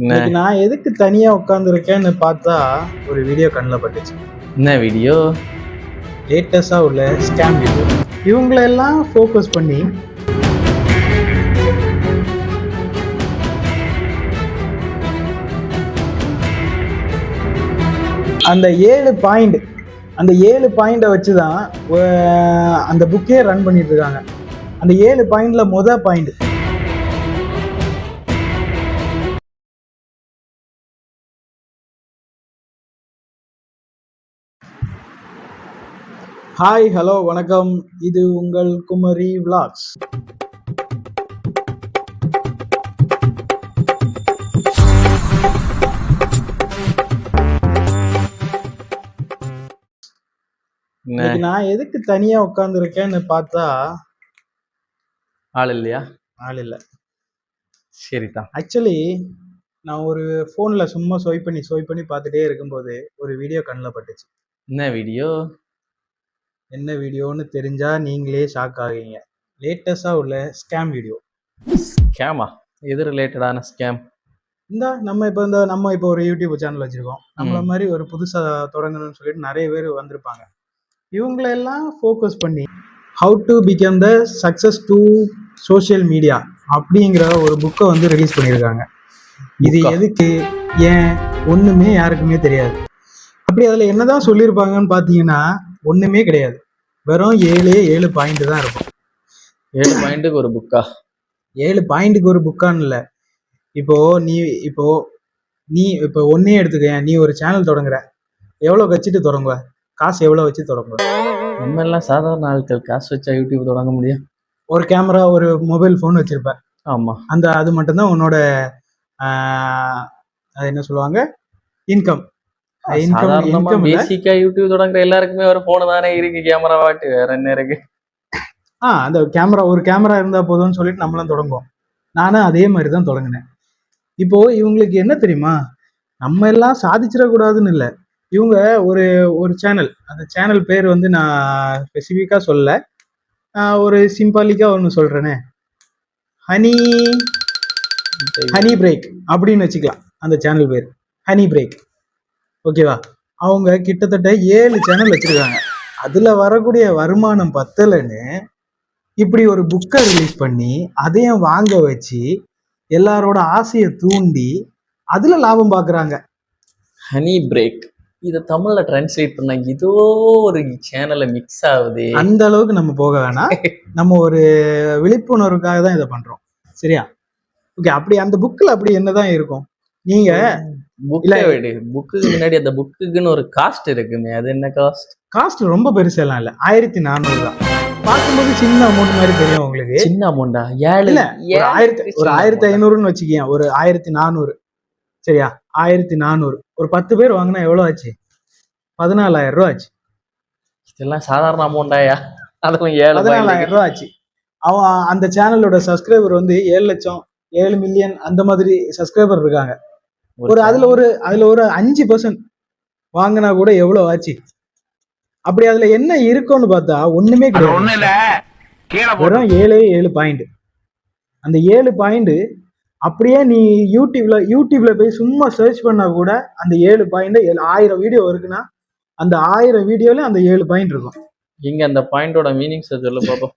இன்னைக்கு நான் எதுக்கு தனியா உட்காந்துருக்கேன்னு பார்த்தா ஒரு வீடியோ கண்ணில் பட்டுச்சு. என்ன வீடியோ? லேட்டஸ்டா உள்ள ஸ்கேம் வீடியோ. இவங்களெல்லாம் ஃபோக்கஸ் பண்ணி அந்த 7 பாயிண்டை வச்சு தான் அந்த புக்கே ரன் பண்ணிட்டு இருக்காங்க. அந்த 7 பாயிண்ட்ல பாயிண்ட் ஹாய், ஹலோ, வணக்கம். இது உங்கள் குமரி விளாக்ஸ். இன்னைக்கு நான் எதுக்கு தனியா உட்காந்துருக்கேன்னு பார்த்தா ஆள் இல்லையா? ஆள் இல்லை. சரிதான். ஆக்சுவலி நான் ஒரு ஃபோன்ல சும்மா ஸ்வைப் பண்ணி பார்த்துட்டே இருக்கும்போது ஒரு வீடியோ கண்ணில் பட்டுச்சு. என்ன வீடியோன்னு தெரிஞ்சா நீங்களே ஷாக் ஆகுவீங்க. லேட்டஸ்டா உள்ள ஸ்கேம் வீடியோ. ஸ்கேமா? எது ரிலேட்டடான ஸ்கேம்? நம்ம இப்போ ஒரு யூடியூப் சேனல் வச்சிருக்கோம். நம்மள மாதிரி ஒரு புதுசா தொடங்கணும்னு சொல்லிட்டு நிறைய பேர் வந்திருப்பாங்க. இவங்களெல்லாம் ஃபோக்கஸ் பண்ணி how to become the success to social media அப்படிங்கிற ஒரு புக்கை வந்து ரிலீஸ் பண்ணியிருக்காங்க. இது எதுக்கு, ஏன், ஒண்ணுமே யாருக்குமே தெரியாது. அப்படி அதில் என்னதான் சொல்லியிருப்பாங்கன்னு பார்த்தீங்கன்னா ஒண்ணுமே கிடையாது. வெறும் 7 பாயிண்ட் தான் இருக்கும். 7 பாயிண்ட்டுக்கு ஒரு புக்கா? 7 பாயிண்ட்டுக்கு ஒரு புக்கான்னு இல்லை. இப்போ நீ ஒன்னே எடுத்துக்க. நீ ஒரு சேனல் தொடங்குற, எவ்வளவு வச்சுட்டு தொடங்குவ? காசு எவ்வளவு வச்சு தொடங்குவ? நம்ம எல்லாம் சாதாரண ஆட்கள் காசு வச்சா யூடியூப் தொடங்க முடியும்? ஒரு கேமரா, ஒரு மொபைல் போன் வச்சிருப்ப. ஆமா. அது மட்டும்தான் உன்னோட என்ன சொல்லுவாங்க, இன்கம். பேசிக்கா யூடியூப் தொடங்குற எல்லாருக்குமே ஒரு போன் தானே இருக்கு, கேமரா வாட்டு, வேற என்ன இருக்கு? அந்த ஒரு கேமரா இருந்தா போதும்னு சொல்லிட்டு நம்மளும் தொடங்குவோம். நானும் அதே மாதிரி தான் தொடங்கினேன். இப்போ இவங்களுக்கு என்ன தெரியுமா, நம்ம எல்லாம் சாதிச்சிடக்கூடாதுன்னு இல்லை. இவங்க ஒரு சேனல், அந்த சேனல் பேர் வந்து நான் ஸ்பெசிஃபிக்கா சொல்ல, ஒரு சிம்பாலிக்கா ஒன்று சொல்றேனே, ஹனி பிரேக் அப்படின்னு வச்சுக்கலாம். அந்த சேனல் பேர் ஹனி பிரேக். ஓகேவா? அவங்க கிட்டத்தட்ட 7 சேனல் வச்சிருக்காங்க. அதுல வரக்கூடிய வருமானம் பத்தலன்னு இப்படி ஒரு புக்கை ரிலீஸ் பண்ணி அதையும் வாங்க வச்சு எல்லாரோட ஆசையை தூண்டி அதுல லாபம் பாக்குறாங்க. ஹனி பிரேக், இதை தமிழ்ல டிரான்ஸ்லேட் பண்ண இதோ ஒரு சேனல்ல மிக்ஸ் ஆகுது. அந்த அளவுக்கு நம்ம போக வேணாம். நம்ம ஒரு விழிப்புணர்வுக்காக தான் இதை பண்றோம். சரியா? ஓகே. அப்படி அந்த புக்ல அப்படி என்னதான் இருக்கும்? நீங்க புக்கு முன்னாடி அந்த புக்குன்னு ஒரு காஸ்ட் இருக்குமே, அது என்ன காஸ்ட்? காஸ்ட் ரொம்ப பெருசெல்லாம் இல்ல, 1400 தான். பார்க்கும்போது சின்ன அமௌண்ட் மாதிரி தெரியும் உங்களுக்கு. சின்ன அமௌண்டா? ஒரு 1500ன்னு வச்சுக்கீங்க, ஒரு 1400. சரியா? 1400 ஒரு 10 பேர் வாங்கினா எவ்வளவு ஆச்சு? 14,000 ரூபாய் ஆச்சு. இதெல்லாம் சாதாரண அமௌண்டாயா? அதுவும் 14,000 ரூபாய் ஆச்சு. அவன் அந்த சேனலோட சப்ஸ்கிரைபர் வந்து 7 லட்சம் 7 மில்லியன் அந்த மாதிரி சப்ஸ்கிரைபர் இருக்காங்க. அதுல ஒரு 5% வாங்கினா கூட எவ்வளவு ஆச்சு? அப்படி அதுல என்ன இருக்கும்னு பார்த்தா ஒண்ணுமே கிடையாது. வெறும் 7 பாயிண்ட். அந்த 7 பாயிண்ட் அப்படியே நீ யூடியூப்ல போய் சும்மா சர்ச் பண்ணா கூட அந்த 7 பாயிண்ட் 1000 வீடியோ இருக்குன்னா அந்த 1000 வீடியோல அந்த 7 பாயிண்ட் இருக்கும். இங்க அந்த பாயிண்டோட மீனிங் சொல்லு பாப்போம்.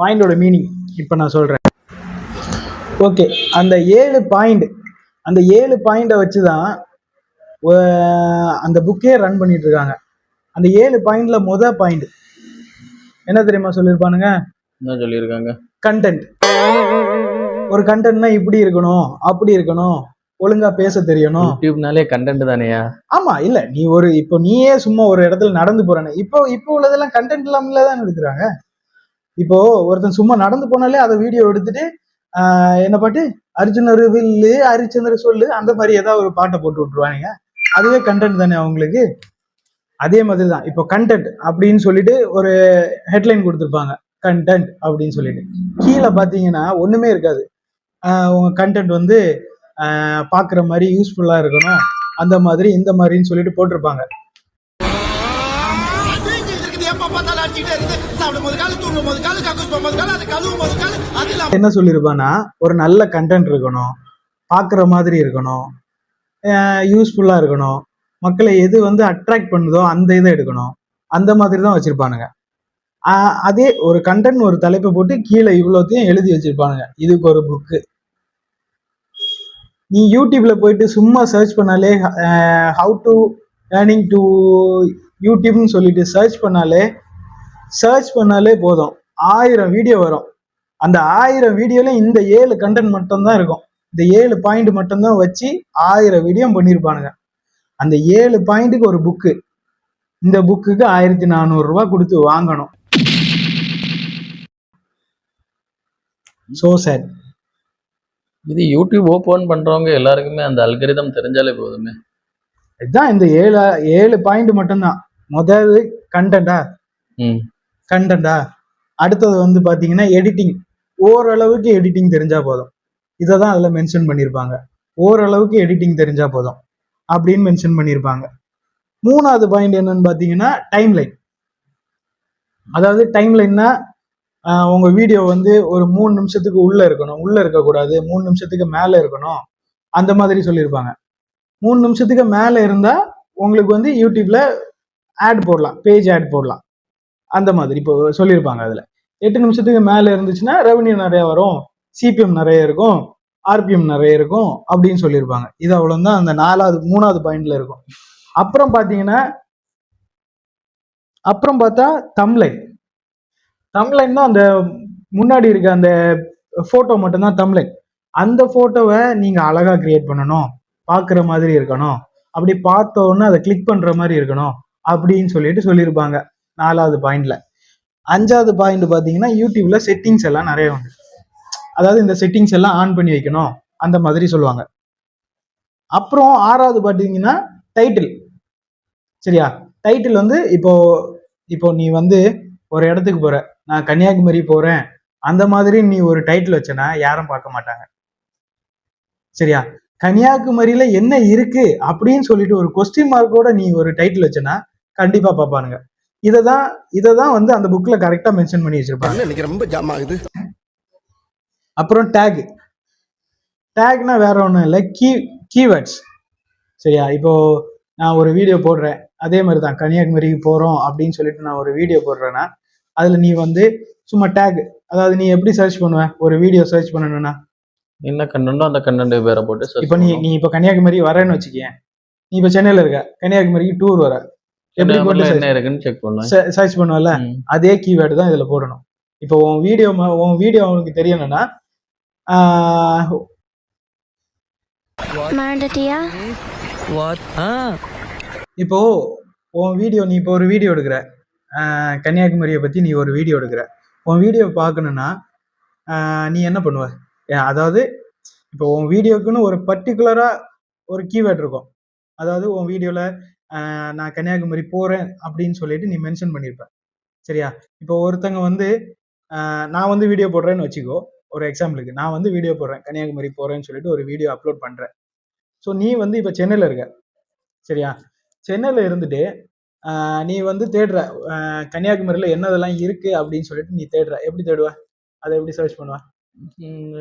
பாயிண்டோட மீனிங் இப்ப நான் சொல்றேன். ஓகே. அந்த 7 பாயிண்டை வச்சுதான் அந்த புக்கே ரன் பண்ணிட்டு இருக்காங்க. அந்த 7 பாயிண்ட்ல பாயிண்ட் என்ன தெரியுமா சொல்லியிருப்பானுங்க? என்ன சொல்லியிருக்காங்க? கண்டென்ட். ஒரு கண்டென்ட்னா இப்படி இருக்கணும், அப்படி இருக்கணும், ஒழுங்கா பேச தெரியணும். யூடியூப்னாலே கண்டென்ட் தானேயா? ஆமா. இல்ல, நீ இப்போ நீயே சும்மா ஒரு இடத்துல நடந்து போறேன்னு, இப்போ உள்ளதெல்லாம் கண்டென்ட் இல்லாமல தான் எடுக்கிறாங்க. இப்போ ஒருத்தன் சும்மா நடந்து போனாலே அதை வீடியோ எடுத்துட்டு என்ன பாட்டு, அர்ஜுனர் வில்லு ஹரிச்சந்திர சொல்லு, அந்த மாதிரி ஏதாவது ஒரு பாட்டை போட்டு விட்டுருவானுங்க. அதுவே கண்டென்ட் தானே அவங்களுக்கு. அதே மாதிரி தான் இப்போ கண்டென்ட் அப்படின்னு சொல்லிட்டு ஒரு ஹெட்லைன் கொடுத்துருப்பாங்க, கண்டென்ட் அப்படின்னு சொல்லிட்டு. கீழே பார்த்தீங்கன்னா ஒண்ணுமே இருக்காது. உங்க கண்டென்ட் வந்து பாக்குற மாதிரி யூஸ்ஃபுல்லா இருக்கணும், அந்த மாதிரி இந்த மாதிரின்னு சொல்லிட்டு போட்டிருப்பாங்க. என்ன சொல்லிருப்பானா, ஒரு நல்ல கண்டென்ட் இருக்கணும், பார்க்குற மாதிரி இருக்கணும், யூஸ்ஃபுல்லாக இருக்கணும், மக்களை எது வந்து அட்ராக்ட் பண்ணுதோ அந்த இதை எடுக்கணும், அந்த மாதிரி தான் வச்சிருப்பானுங்க. அதே ஒரு கண்டென்ட் ஒரு தலைப்பை போட்டு கீழே இவ்வளோத்தையும் எழுதி வச்சிருப்பானுங்க, இதுக்கு ஒரு புக்கு. நீ யூடியூப்ல போயிட்டு சும்மா சர்ச் பண்ணாலே ஹவு டு ஏர்னிங் டு யூடியூப்னு சொல்லிட்டு சர்ச் பண்ணாலே போதும், 1000 வீடியோ வரும். அந்த 1000 வீடியோல இந்த 7 கண்டென்ட் மட்டும்தான் இருக்கும். இந்த 7 பாயிண்ட் மட்டும்தான் வச்சு 1000 வீடியோ பண்ணியிருப்பானுங்க. அந்த 7 பாயிண்ட்டுக்கு ஒரு புக்கு. இந்த புக்குக்கு 1400 ரூபாய் கொடுத்து வாங்கணும். So sad. இது யூடியூப் ஓப்பன் பண்றவங்க எல்லாருக்குமே அந்த அல்கரிதம் தெரிஞ்சாலே போதுமே. இதுதான் இந்த 7 பாயிண்ட் மட்டும்தான். முதல்ல கண்டென்டா, அடுத்தது வந்து பாத்தீங்கன்னா எடிட்டிங். ஓரளவுக்கு எடிட்டிங் தெரிஞ்சா போதும். இதை தான் அதில் மென்ஷன் பண்ணியிருப்பாங்க. ஓரளவுக்கு எடிட்டிங் தெரிஞ்சா போதும் அப்படின்னு மென்ஷன் பண்ணியிருப்பாங்க. 3வது பாயிண்ட் என்னன்னு பார்த்தீங்கன்னா டைம்லைன். அதாவது டைம்லைன்னா உங்க வீடியோ வந்து ஒரு 3 நிமிஷத்துக்கு உள்ள இருக்கணும், உள்ள இருக்கக்கூடாது, 3 நிமிஷத்துக்கு மேல இருக்கணும், அந்த மாதிரி சொல்லியிருப்பாங்க. 3 நிமிஷத்துக்கு மேல இருந்தா உங்களுக்கு வந்து யூடியூப்ல ஆட் போடலாம், பேஜ் ஆட் போடலாம், அந்த மாதிரி இப்போ சொல்லியிருப்பாங்க. அதுல 8 நிமிஷத்துக்கு மேல இருந்துச்சுன்னா ரெவன்யூ நிறைய வரும், சிபிஎம் நிறைய இருக்கும், ஆர்பிஎம் நிறைய இருக்கும் அப்படின்னு சொல்லியிருப்பாங்க. இது அவ்வளவுதான் அந்த 3வது பாயிண்ட்ல இருக்கும். அப்புறம் பார்த்தா தம்ப்லைன் தான் அந்த முன்னாடி இருக்க அந்த போட்டோ மட்டும்தான் தம்ப்லைன். அந்த போட்டோவை நீங்க அழகா கிரியேட் பண்ணணும், பாக்குற மாதிரி இருக்கணும், அப்படி பார்த்தோன்னு அதை கிளிக் பண்ற மாதிரி இருக்கணும் அப்படின்னு சொல்லியிருப்பாங்க 4வது பாயிண்ட்ல. 5வது பாயிண்ட் பாத்தீங்கன்னா யூடியூப்ல செட்டிங்ஸ் எல்லாம் நிறைய உண்டு. அதாவது இந்த செட்டிங்ஸ் எல்லாம் ஆன் பண்ணி வைக்கணும், அந்த மாதிரி சொல்லுவாங்க. அப்புறம் 6வது பாத்தீங்கன்னா டைட்டில். சரியா? டைட்டில் வந்து இப்போ நீ வந்து ஒரு இடத்துக்கு போற, நான் கன்னியாகுமரி போறேன், அந்த மாதிரி நீ ஒரு டைட்டில் வச்சனா யாரும் பார்க்க மாட்டாங்க. சரியா? கன்னியாகுமரியில என்ன இருக்கு அப்படின்னு சொல்லிட்டு ஒரு கொஸ்டின் மார்க்கோட நீ ஒரு டைட்டில் வச்சனா கண்டிப்பா பார்ப்பானுங்க. இததான் வந்து அந்த புக்ல கரெக்டா மென்ஷன் பண்ணி வச்சிருப்பாங்க. ரொம்ப ஜாம் ஆகுது. அப்புறம் டேக்னா வேற ஒண்ணும் இல்லை, கீவேர்ட்ஸ். சரியா? இப்போ நான் ஒரு வீடியோ போடுறேன், அதே மாதிரி தான் கன்னியாகுமரிக்கு போறோம் அப்படின்னு சொல்லிட்டு நான் ஒரு வீடியோ போடுறேன்னா அதுல நீ வந்து சும்மா டேக், அதாவது நீ எப்படி சர்ச் பண்ணுவ ஒரு வீடியோ சர்ச் பண்ணணும்னா என்ன கண்டென்ட்டோ அந்த கண்டென்ட் பேரை போட்டு இப்போ நீ இப்போ கன்னியாகுமரி வரேன்னு வச்சுக்கேன், நீ இப்போ சென்னையில இருக்க, கன்னியாகுமரிக்கு டூர் வர, எப்படி போட்டு என்ன இருக்குன்னு செக் பண்ணுவேன், சர்ச் பண்ணுவல, அதே கீவேர்டு தான் இதுல போடணும். இப்போ உன் வீடியோ அவனுக்கு தெரியணும்னா இப்போ உன் வீடியோ, நீ இப்போ ஒரு வீடியோ எடுக்கிற, கன்னியாகுமரியை பத்தி நீ ஒரு வீடியோ எடுக்கிற, உன் வீடியோ பார்க்கணும்னா நீ என்ன பண்ணுவ? அதாவது இப்போ உன் வீடியோக்குன்னு ஒரு பர்டிகுலரா ஒரு கீவேர்ட் இருக்கும். அதாவது உன் வீடியோல நான் கன்னியாகுமரி போறேன் அப்படின்னு சொல்லிட்டு நீ மென்ஷன் பண்ணியிருப்ப. சரியா? இப்போ ஒருத்தங்க வந்து நான் வந்து வீடியோ போடுறேன்னு வச்சுக்கோ, ஒரு எக்ஸாம்பிளுக்கு நான் வந்து வீடியோ போடுறேன், கன்னியாகுமரி போறேன்னு சொல்லிட்டு ஒரு வீடியோ அப்லோட் பண்றேன். ஸோ நீ வந்து இப்போ சென்னையில இருக்க. சரியா? சென்னையில இருந்துட்டு நீ வந்து தேடுற கன்னியாகுமரியில என்னதெல்லாம் இருக்கு அப்படின்னு சொல்லிட்டு நீ தேடுற, எப்படி தேடுவ? அதை எப்படி சர்ச் பண்ணுவ?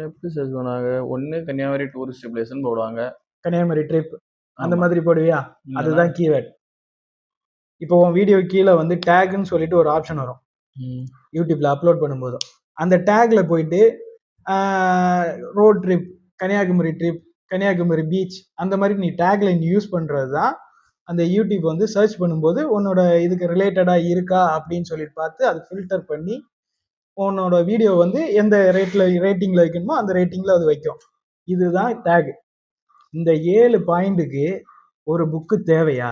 எப்படி சர்ச் பண்ணுவாங்க? ஒண்ணு கன்னியாகுமரி டூரிஸ்ட் பிளேஸ்னு போடுவாங்க, கன்னியாகுமரி ட்ரிப் அந்த மாதிரி போடுவியா? அதுதான் கீவேர்ட். இப்போ உன் வீடியோ கீழே வந்து டேக்னு சொல்லிட்டு ஒரு ஆப்ஷன் வரும் யூடியூப்ல அப்லோட் பண்ணும்போது. அந்த டேக்ல போயிட்டு road trip, Kanyakumari trip, Kanyakumari beach, அந்த மாதிரி நீ டேக்ல நீ யூஸ் பண்றது தான் அந்த யூடியூப் வந்து சர்ச் பண்ணும்போது உன்னோட இதுக்கு ரிலேட்டடா இருக்கா அப்படின்னு சொல்லிட்டு பார்த்து அது ஃபில்டர் பண்ணி உன்னோட வீடியோ வந்து எந்த ரேட்டிங்ல வைக்கணுமோ அந்த ரேட்டிங்ல அது வைக்கும். இதுதான் டேக். இந்த 7 பாயிண்ட்டுக்கு ஒரு புக்கு தேவையா?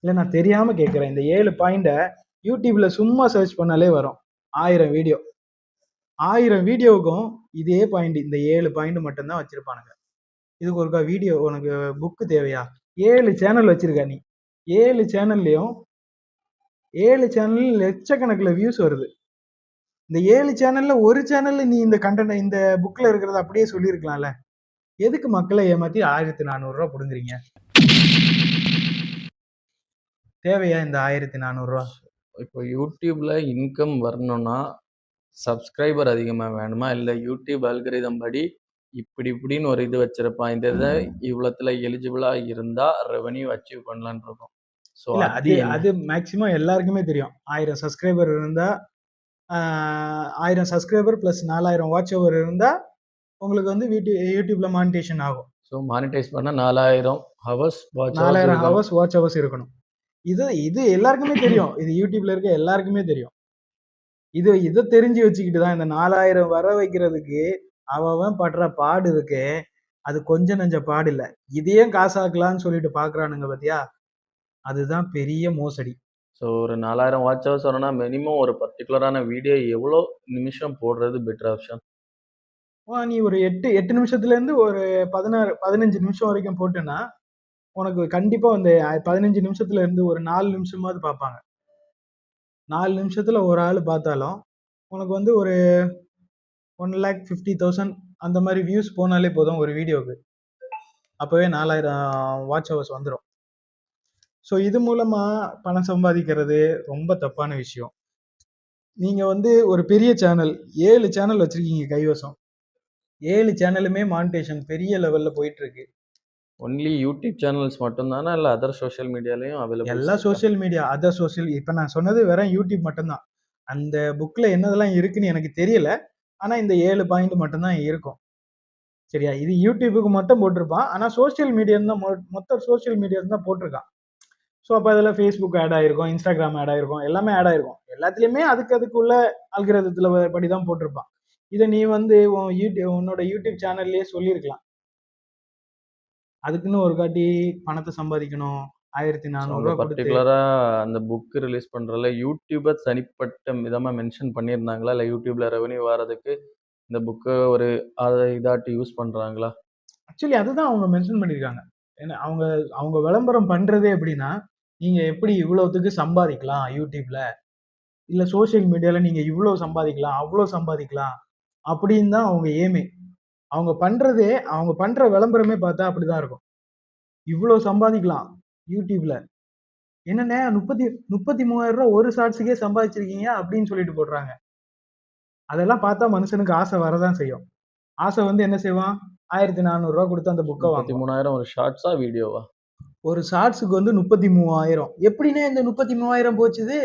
இல்லை, நான் தெரியாம கேட்குறேன். இந்த 7 பாயிண்ட யூடியூப்ல சும்மா சர்ச் பண்ணாலே வரும் 1000 வீடியோ. 1000 வீடியோவுக்கும் இதே பாயிண்ட், இந்த 7 பாயிண்ட் மட்டும்தான் வச்சிருப்பானுங்க. இதுக்கு ஒருக்கா வீடியோ உனக்கு புக்கு தேவையா? 7 சேனல் வச்சிருக்க நீ, 7 சேனல்லையும் 7 சேனல் லட்சக்கணக்கில் வியூஸ் வருது. இந்த 7 சேனல்ல ஒரு சேனல்ல நீ இந்த கண்டென்ட் இந்த புக்ல இருக்கிறத அப்படியே சொல்லியிருக்கலாம்ல. எதுக்கு மக்களை ஏமாத்தி 1400 ரூபா கொடுங்குறீங்க? தேவையா இந்த 1400 ரூபா? இப்போ யூடியூப்ல இன்கம் வரணும்னா சப்ஸ்கிரைபர் அதிகமாக வேணுமா, இல்லை யூடியூப் அல்கரிதம் படி இப்படின்னு ஒரு இது வச்சிருப்பான். இந்த இதை இவ்வளத்துல எலிஜிபிளா இருந்தா ரெவென்யூ அச்சீவ் பண்ணலான்னு இருக்கும். ஸோ இல்ல அது அது என்ன? அது மேக்சிமம் எல்லாருக்குமே தெரியும். 1000 சப்ஸ்கிரைபர் இருந்தா 1000 சப்ஸ்கிரைபர் பிளஸ் 4000 வாட்ச் ஓவர் இருந்தா உங்களுக்கு வந்து யூடியூப்ல மானிட்டேஷன் ஆகும். ஸோ மானிட்டைஸ் பண்ணா 4000 ஹவர்ஸ் வாட்ச் ஹவர்ஸ் 4000 இருக்கணும். ஹவர்ஸ் வாட்ச் ஹவர்ஸ் இருக்கணும். இது எல்லாருக்குமே தெரியும். இது யூடியூப்ல இருக்க எல்லாருக்குமே தெரியும். இதை தெரிஞ்சு வச்சுக்கிட்டு தான் இந்த 4000 வர வைக்கிறதுக்கு அவன் படுற பாடு இருக்கே, அது கொஞ்சம் நெஞ்ச பாடு இல்ல. இதையும் காசாக்கலாம்னு சொல்லிட்டு பாக்குறானுங்க பாத்தியா, அதுதான் பெரிய மோசடி. ஸோ ஒரு 4000 வாட்ச் ஹவர்ஸ் வரணும்னா மினிமம் ஒரு பர்டிகுலரான வீடியோ எவ்வளோ நிமிஷம் போடுறது பெட்டர் ஆப்ஷன்? நீ ஒரு 8 நிமிஷத்துல இருந்து ஒரு 15 நிமிஷம் வரைக்கும் போட்டேன்னா உனக்கு கண்டிப்பா வந்து 15 நிமிஷத்துல இருந்து ஒரு 4 நிமிஷமாவது பார்ப்பாங்க. 4 நிமிஷத்துல ஒரு ஆள் பார்த்தாலும் உனக்கு வந்து ஒரு 1,50,000 அந்த மாதிரி வியூஸ் போனாலே போதும் ஒரு வீடியோக்கு. அப்பவே 4000 வாட்ச் ஹவர்ஸ் வந்துடும். ஸோ இது மூலமா பணம் சம்பாதிக்கிறது ரொம்ப தப்பான விஷயம். நீங்க வந்து ஒரு பெரிய சேனல் 7 சேனல் வச்சிருக்கீங்க கைவசம். 7 சேனலுமே மானிட்டேஷன் பெரிய லெவல்ல போயிட்டு இருக்கு. ஒன்லி யூடியூப் சேனல்ஸ் மட்டும்தானா இல்லை அதர் சோஷியல் மீடியாலையும் அவைலபிள்? எல்லா சோஷியல் மீடியா அதர் சோஷியல் இப்போ நான் சொன்னது வெறும் யூடியூப் மட்டும்தான். அந்த புக்ல என்னதெல்லாம் இருக்குன்னு எனக்கு தெரியல. ஆனா இந்த 7 பாயிண்ட் மட்டும்தான் இருக்கும். சரியா? இது யூடியூபுக்கு மட்டும் போட்டிருப்பான். ஆனா சோஷியல் மீடியா தான் மொத்த சோஷியல் மீடியா தான் போட்டிருக்கான். ஸோ அப்போ அதில் ஃபேஸ்புக் ஆட் ஆயிருக்கும், இன்ஸ்டாகிராம் ஆட் ஆயிருக்கும், எல்லாமே ஆட் ஆயிருக்கும். எல்லாத்துலேயுமே அதுக்குள்ள அல்கிரதத்தில் படி தான் போட்டிருப்பான். இதை நீ வந்து உன்னோட யூடியூப் சேனல்லையே சொல்லியிருக்கலாம். அதுக்குன்னு ஒரு காட்டி பணத்தை சம்பாதிக்கணும், 1400 ரூபா கொடுத்து. பர்டிகுலரா அந்த புக் ரிலீஸ் பண்றதுல யூடியூபர் தனிப்பட்ட விதமா மென்ஷன் பண்ணியிருந்தாங்களா, இல்லை யூடியூப்ல ரெவன்யூ வர்றதுக்கு இந்த புக்கை ஒரு அதை இதாட்டி யூஸ் பண்றாங்களா? ஆக்சுவலி அதுதான் அவங்க மென்ஷன் பண்ணியிருக்காங்க. ஏன்னா அவங்க அவங்க விளம்பரம் பண்றதே எப்படின்னா, நீங்க எப்படி இவ்வளவுத்துக்கு சம்பாதிக்கலாம் யூடியூப்ல, இல்ல சோஷியல் மீடியால நீங்க இவ்வளவு சம்பாதிக்கலாம், அவ்வளவு சம்பாதிக்கலாம் அப்படின்னு தான் அவங்க ஏமே. அவங்க பண்றதே, அவங்க பண்ற விளம்பரமே பார்த்தா அப்படிதான் இருக்கும். இவ்வளவு சம்பாதிக்கலாம் யூடியூப்ல, என்னண்ணே 33,000 ரூபாய் ஒரு ஷார்ட்ஸுக்கே சம்பாதிச்சிருக்கீங்க அப்படின்னு சொல்லிட்டு போடுறாங்க. அதெல்லாம் பார்த்தா மனுஷனுக்கு ஆசை வரதான் செய்யும். ஆசை வந்து என்ன செய்வான், 1400 ரூபாய் கொடுத்து அந்த புக்கை வாங்குவான். 33,000 ஒரு ஷார்ட்ஸா வீடியோவா? ஒரு ஷார்ட்ஸுக்கு வந்து 33,000. எப்படின்னே இந்த 33,000 போச்சுது,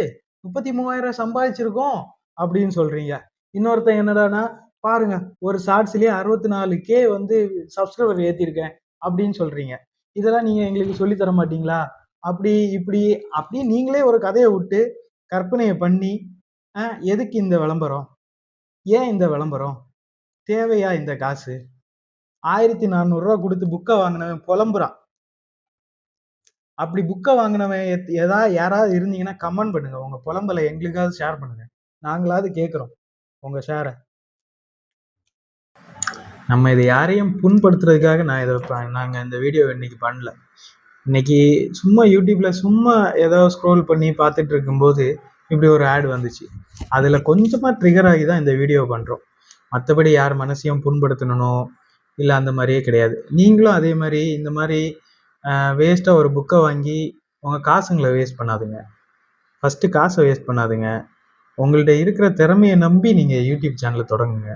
33,000 சம்பாதிச்சிருக்கோம் அப்படின்னு சொல்றீங்க. இன்னொருத்தன் என்னடானா, பாருங்க ஒரு ஷார்ட்ஸ்லயே 64K வந்து சப்ஸ்கிரைபர் ஏத்திருக்கேன் அப்படின்னு சொல்றீங்க. இதெல்லாம் நீங்க எங்களுக்கு சொல்லி தர மாட்டீங்களா? அப்படி இப்படி அப்படி நீங்களே ஒரு கதையை விட்டு கற்பனையை பண்ணி எதுக்கு இந்த விளம்பரம், ஏன் இந்த விளம்பரம், தேவையா இந்த காசு? 1400 ரூபாய் கொடுத்து புக்கை வாங்கினவன் புலம்புறான். அப்படி புக்கை வாங்கினவன் யாராவது இருந்தீங்கன்னா கமெண்ட் பண்ணுங்க. உங்க புலம்பலை எங்களுக்காவது ஷேர் பண்ணுங்க. நாங்களாவது கேட்குறோம் உங்க ஷேரை. நம்ம இதை யாரையும் புண்படுத்துறதுக்காக நாங்கள் இந்த வீடியோ இன்னைக்கு பண்ணல. இன்னைக்கு சும்மா யூடியூப்ல சும்மா ஏதோ ஸ்க்ரோல் பண்ணி பார்த்துட்டு இருக்கும்போது இப்படி ஒரு ஆட் வந்துச்சு. அதில் கொஞ்சமாக ட்ரிகர் ஆகி தான் இந்த வீடியோ பண்ணுறோம். மற்றபடி யார் மனசையும் புண்படுத்தணும் இல்லை அந்த மாதிரியே கிடையாது. நீங்களும் அதே மாதிரி இந்த மாதிரி வேஸ்ட்டாக ஒரு புக்கை வாங்கி உங்கள் காசுங்களை வேஸ்ட் பண்ணாதுங்க. ஃபஸ்ட்டு காசை வேஸ்ட் பண்ணாதுங்க. உங்கள்கிட்ட இருக்கிற திறமையை நம்பி நீங்கள் யூடியூப் சேனலை தொடங்குங்க.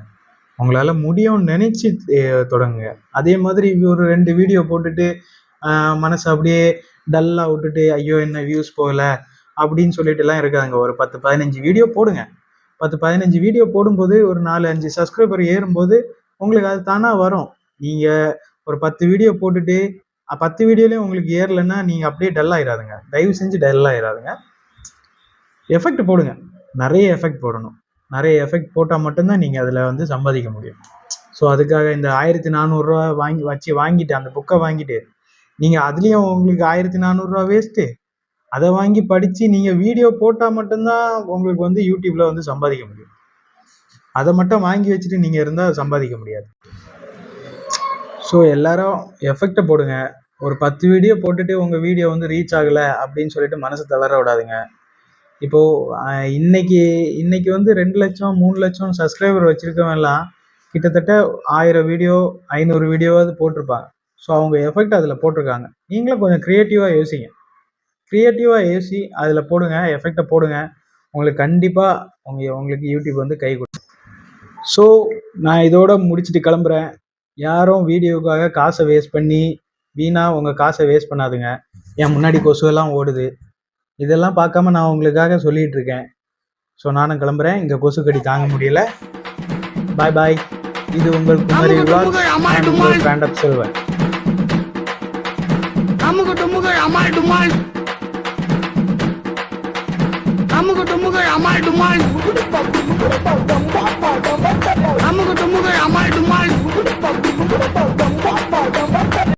உங்களால் முடியும்னு நினச்சி தொடங்குங்க. அதே மாதிரி ஒரு 2 வீடியோ போட்டுட்டு மனசை அப்படியே டல்லாக விட்டுட்டு ஐயோ என்ன வியூஸ் போகல அப்படின்னு சொல்லிட்டுலாம் இருக்காங்க. ஒரு 10-15 வீடியோ போடுங்க. 10-15 வீடியோ போடும்போது ஒரு 4-5 சப்ஸ்கிரைபர் ஏறும்போது உங்களுக்கு அது தானாக வரும். நீங்கள் ஒரு 10 வீடியோ போட்டுட்டு 10 வீடியோலையும் உங்களுக்கு ஏறலைன்னா நீங்கள் அப்படியே டல் ஆயிடாதுங்க. தயவு செஞ்சு டல் ஆயிடாதுங்க. எஃபெக்ட் போடுங்க, நிறைய எஃபெக்ட் போடணும். நிறைய எஃபெக்ட் போட்டால் மட்டும்தான் நீங்கள் அதில் வந்து சம்பாதிக்க முடியும். ஸோ அதுக்காக இந்த 1400 ரூபா வாங்கிட்டு அந்த புக்கை வாங்கிட்டு நீங்கள் அதுலேயும் உங்களுக்கு 1400 ரூபா வேஸ்ட்டு. அதை வாங்கி படித்து நீங்கள் வீடியோ போட்டால் மட்டும்தான் உங்களுக்கு வந்து யூடியூப்பில் வந்து சம்பாதிக்க முடியும். அதை மட்டும் வாங்கி வச்சுட்டு நீங்கள் இருந்தால் சம்பாதிக்க முடியாது. ஸோ எல்லாரும் எஃபெக்டை போடுங்க. ஒரு 10 வீடியோ போட்டுட்டு உங்கள் வீடியோ வந்து ரீச் ஆகலை அப்படின்னு சொல்லிட்டு மனசு தளர விடாதுங்க. இப்போது இன்னைக்கு வந்து 2 லட்சம் 3 லட்சம் சப்ஸ்கிரைபர் வச்சுருக்கவெல்லாம் கிட்டத்தட்ட 1000 வீடியோ 500 வீடியோவாவது போட்டிருப்பாங்க. ஸோ அவங்க எஃபெக்ட் அதில் போட்டிருக்காங்க. நீங்களும் கொஞ்சம் க்ரியேட்டிவாக யோசிங்க. அதில் போடுங்க, எஃபெக்டை போடுங்க. உங்களுக்கு கண்டிப்பாக உங்களுக்கு யூடியூப் வந்து கை கொடுக்கும். ஸோ நான் இதோட முடிச்சுட்டு கிளம்புறேன். யாரும் வீடியோக்காக காசை வேஸ்ட் பண்ணி வீணா உங்க காசை வேஸ்ட் பண்ணாதுங்க. என் முன்னாடி கொசுவெல்லாம் ஓடுது. இதெல்லாம் பார்க்காம நான் உங்களுக்காக சொல்லிட்டு இருக்கேன். ஸோ நானும் கிளம்புறேன். இங்க கொசு கடி தாங்க முடியல. பாய் பாய். இது உங்கள் குமரி vlogs and உங்கள் ஸ்டாண்டப் செல்வன். அமுகு டுமுகள் அமால் டுமால். அமுகு டுமுகள் அமால் டுமால்.